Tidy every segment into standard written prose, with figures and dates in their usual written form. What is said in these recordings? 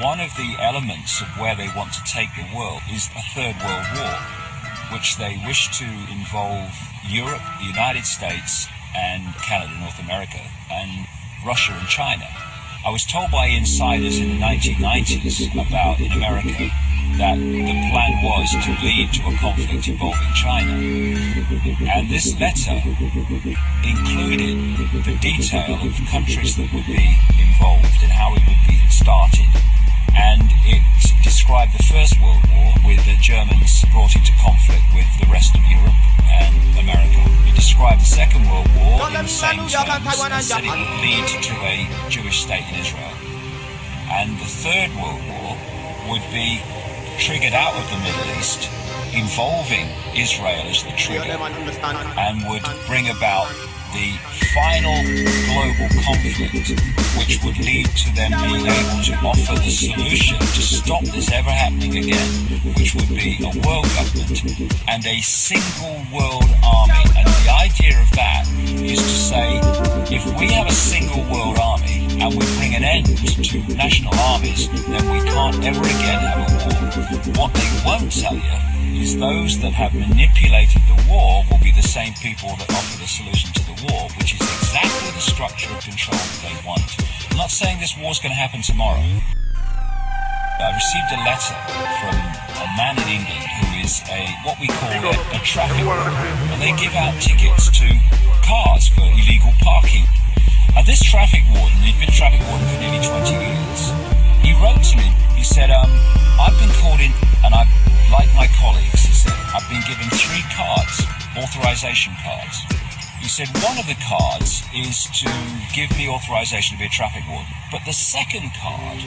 one of the elements of where they want to take the world is a third world war, which they wish to involve Europe, the United States, and Canada, North America, and Russia and China. I was told by insiders in the 1990s about in America that the plan was to lead to a conflict involving China. And this letter included the detail of countries that would be involved and how it would be started. And it described the First World War with the Germans brought into conflict with the rest of Europe and America. It described the Second World War in the same terms and said it would lead to a Jewish state in Israel. And the Third World War would be triggered out of the Middle East, involving Israel as the trigger, and would bring about the final global conflict, which would lead to them being able to offer the solution to stop this ever happening again, which would be a world government and a single world army. And the idea of that is to say, if we have a single world army and we bring an end to national armies, then we can't ever again have a war. What they won't tell you is those that have manipulated the war will be the same people that offer the solution to the war, which is exactly the structure of control that they want. I'm not saying this war's going to happen tomorrow. I received a letter from a man in England who is what we call a traffic warden, and they give out tickets to cars for illegal parking. And this traffic warden, he'd been a traffic warden for nearly 20 years, he wrote to me, he said, I've been called in, and like my colleagues, he said, I've been given 3 cards, authorization cards. He said one of the cards is to give me authorization to be a traffic warden, but the second card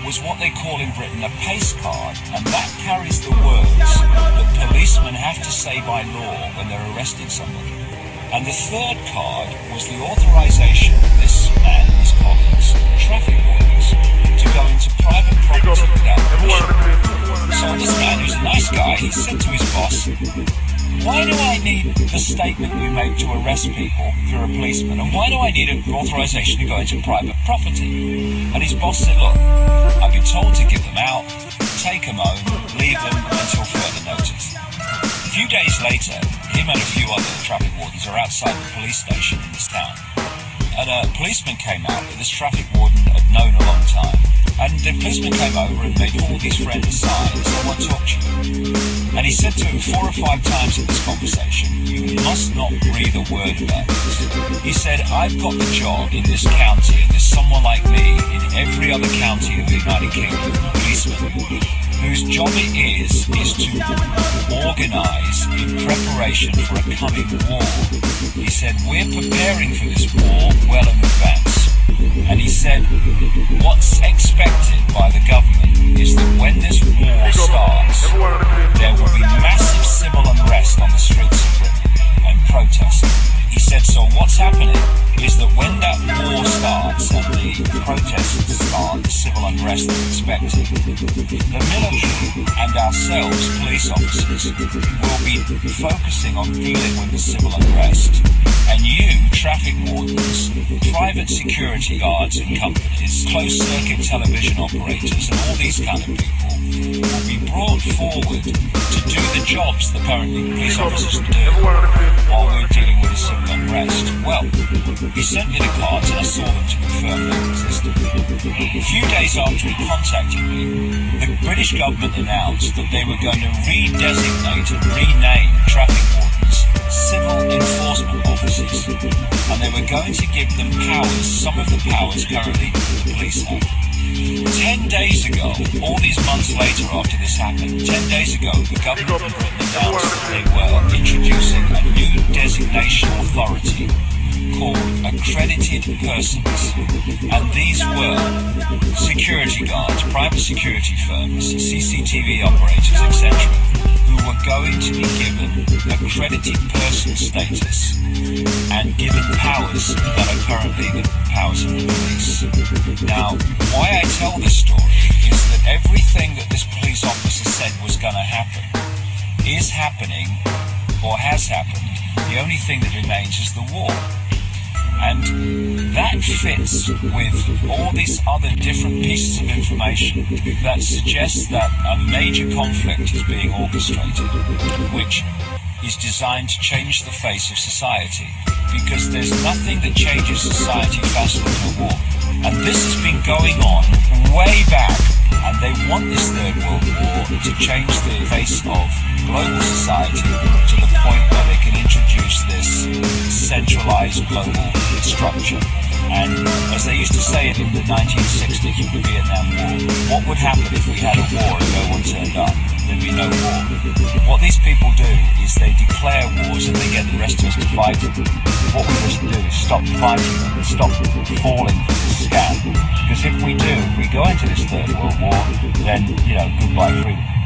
was what they call in Britain a pace card, and that carries the words that policemen have to say by law when they're arresting somebody. And the third card was the authorization of this man and his colleagues, traffic wardens, to go into private property without permission. So this man, who's a nice guy, he said to his boss, why do I need the statement you make to arrest people if you're a policeman? And why do I need an authorization to go into private property? And his boss said, look, I've been told to give them out, take them home, leave them until further notice. A few days later, him and a few other traffic wardens are outside the police station in this town. And a policeman came out that this traffic warden had known a long time. And the policeman came over and made all these friends aside and said, I want to talk to you. And he said to him 4 or 5 times in this conversation, you must not breathe a word about this. He said, I've got the job in this county, and there's someone like me in every other county of the United Kingdom, a policeman, whose job it is to organise in preparation for a coming war. He said, we're preparing for this war well in advance. And he said, what's expected by the government is that when this war starts, there will be massive civil unrest on the streets of Britain and protest. He said, so what's happening is that when that war starts and the protests start, the civil unrest is expected, the military and ourselves, police officers, will be focusing on dealing with the civil unrest. And you, traffic wardens, private security guards and companies, closed-circuit television operators, and all these kind of people will be brought forward to do the jobs that currently police officers do while we're dealing with the civil unrest. Well, he sent me the cards and I saw them to confirm their existence. A few days after he contacted me, the British government announced that they were going to redesignate and rename traffic wardens civil enforcement officers, and they were going to give them powers, some of the powers currently the police have. 10 days ago, all these months later after this happened, 10 days ago, the government of Britain announced that they were introducing a new designation authority called accredited persons, and these were security guards, private security firms, CCTV operators, etc., who were going to be given accredited person status and given powers that are currently the powers of the police. Now, why I tell this story is that everything that this police officer said was going to happen is happening or has happened. The only thing that remains is the war. And that fits with all these other different pieces of information that suggests that a major conflict is being orchestrated, which is designed to change the face of society. Because there's nothing that changes society faster than a war. And this has been going on way back. And they want this Third World War to change the face of global society to the point where they can introduce this centralized global structure. And as they used to say it in the 1960s with the Vietnam War, what would happen if we had a war and no one turned up? There'd be no war. What these people do is they declare wars and they get the rest of us to fight them. What we must do is stop fighting them and stop falling for this scam. Because if we do, if we go into this Third World War, then, goodbye freedom.